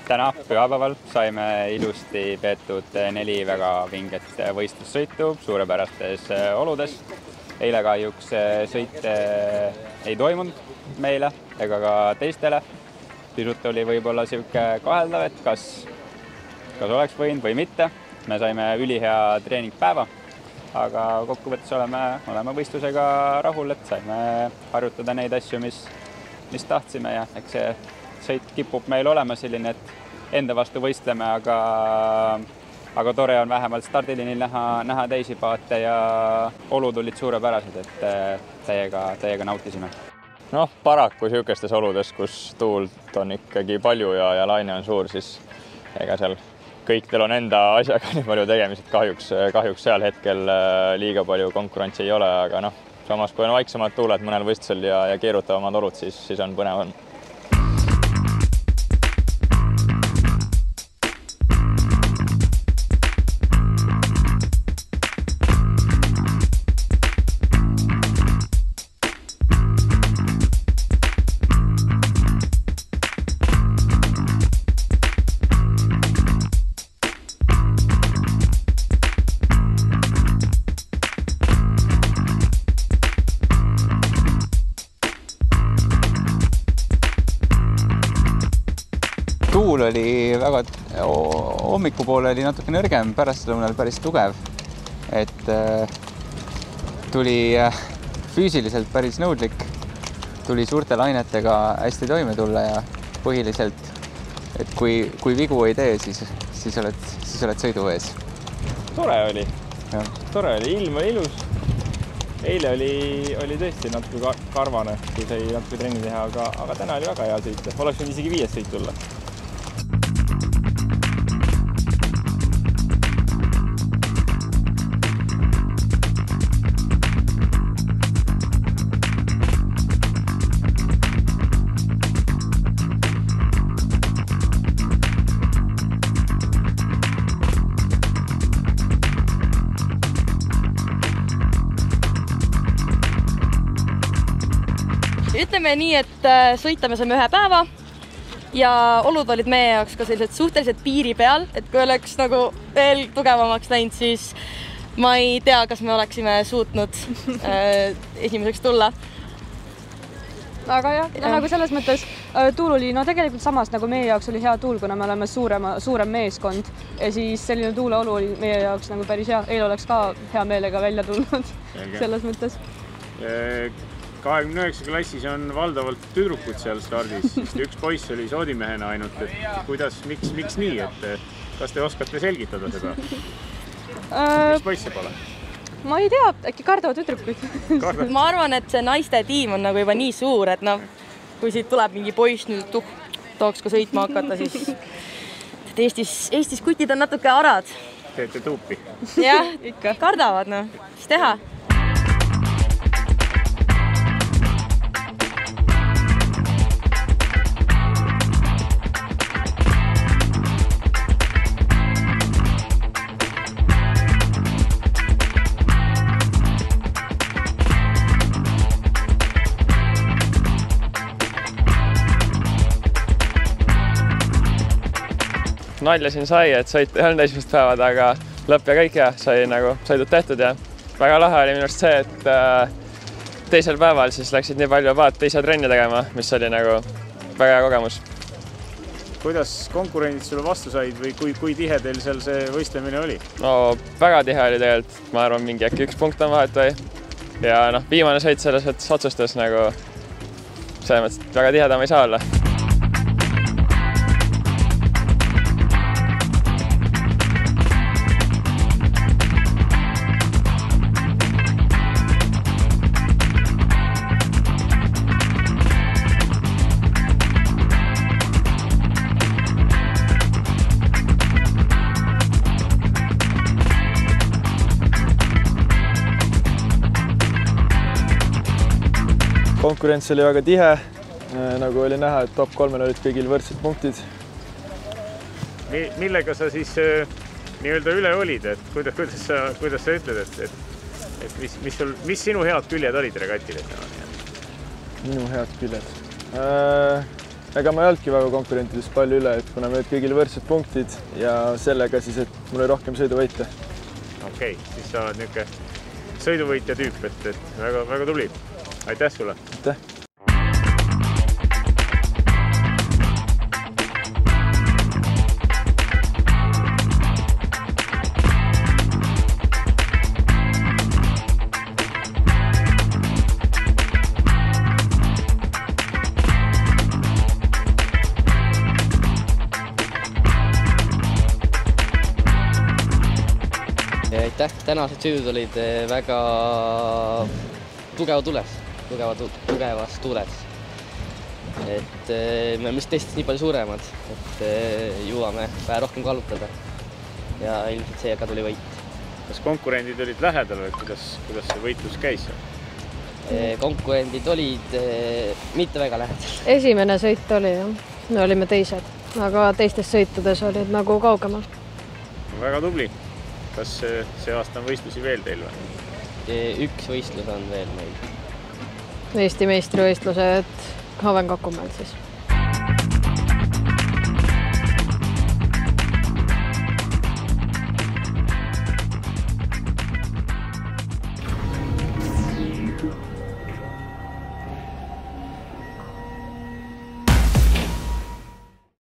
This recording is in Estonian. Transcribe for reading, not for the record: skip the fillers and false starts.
Täna pühapäeval saime ilusti peetud 4 väga vinget võistlussõitu suurepärastes oludes. Eile kahjuks sõit ei toimunud meile ega ka teistele. Pisut oli võib-olla siuke kaheldav, et kas oleks võinud või mitte. Me saime ülihea treeningpäeva, aga kokkuvõttes oleme võistlusega rahul, et saime harjutada neid asju, mis tahtsime ja eks see sõit kipub meil olema selline, et enda vastu võistleme, aga tore on vähemalt stardilinil näha teisi paate ja olud olid suurepärased, et täiega nautisime. Paraku siukestes oludes, kus tuult on ikkagi palju ja laine on suur, siis ega seal kõikidel on enda asjaga nii palju tegemised. Kahjuks seal hetkel liiga palju konkurentsi ei ole, aga samas kui on vaiksemad tuuled mõnel võistlusel ja keerutavamad olud, siis on põnev. Tuul oli väga, hommikupoole oli natuke nõrgem, pärastlõunal päris tugev, et tuli füüsiliselt päris nõudlik, tuli suurte lainetega hästi toime tulla ja põhiliselt, et kui vigu ei tee, siis oled sõidu ees. Tore oli, ilm oli ilus. Eile oli tõesti natuke karvane, kui sai natuke trenni teha, aga täna oli väga hea sõita. Oleks võinud isegi 5 sõit tulla. Ütleme nii, et sõitame saime 1 päeva ja olud olid meie jaoks ka sellised suhteliselt piiri peal, et kui oleks nagu veel tugevamaks läinud, siis ma ei tea, kas me oleksime suutnud esimeseks tulla. Aga jah, nagu selles mõttes tuul oli tegelikult samas nagu meie jaoks oli hea tuul, kuna me oleme suurem meeskond ja siis selline tuuleolu oli meie jaoks nagu päris hea. Eile oleks ka hea meelega välja tulnud selles mõttes. 29 klassis on valdavalt tüdrukud seal stardis, sest üks poiss oli soodimehena ainult, et miks nii, et kas te oskate selgitada seda? Miks poisse pole? Ma ei tea, äkki kardavad tüdrukuid. Ma arvan, et see naiste tiim on nagu juba nii suur, et kui siit tuleb mingi poiss nüüd tooks ka sõitma hakata, siis Eestis kutid on natuke arad. Teete tuupi? Jah, ikka. Kardavad, mis teha? Nalja siin sai, et sõit ei olnud esimest päevad, aga lõpp ja kõik sai nagu sõidud tehtud ja väga lahe oli minu arust see, et teisel päeval siis läksid nii palju vaat ise trenni tegema, mis oli nagu väga hea kogemus. Kuidas konkurendid sulle vastu said või kui tihe teil seal see võistlemine oli? Väga tihe oli tegelikult, ma arvan, mingi äkki 1 punkt on vahet või. Ja viimane sõit selles võttes otsustas nagu selles mõttes, et väga tihedam ei saa olla. Konkurents oli väga tihe, nagu oli näha, et top 3 olid kõigil võrdsed punktid. Millega sa siis nii-öelda üle olid, et kuidas sa ütled, et mis sinu head küljed olid regatil? Minu head küljed? ega ma ei olnudki väga konkurentidest palju üle, et kuna me olid kõigil võrdsed punktid ja sellega siis, et mul oli rohkem sõiduvõite. Okei, siis sa oled niisugune sõiduvõitja tüüp, et väga tubli. Aitäh sulle! Aitäh! Aitäh, tänased sõidud olid väga tugevas tuules. Et me oleme teistest nii palju suuremad, et jõuame vähe rohkem kaalutada ja ilmselt seega tuli võit. Kas konkurendid olid lähedal või kuidas see võitlus käis? Konkurendid olid mitte väga lähedal. Esimene sõit oli, me olime teised, aga teistes sõitudes olid nagu kaugemal. Väga tubli. Kas see aasta on võistlusi veel teil või? Üks võistlus on veel meil. Eesti meistrivõistlused Haven Kakumäel siis.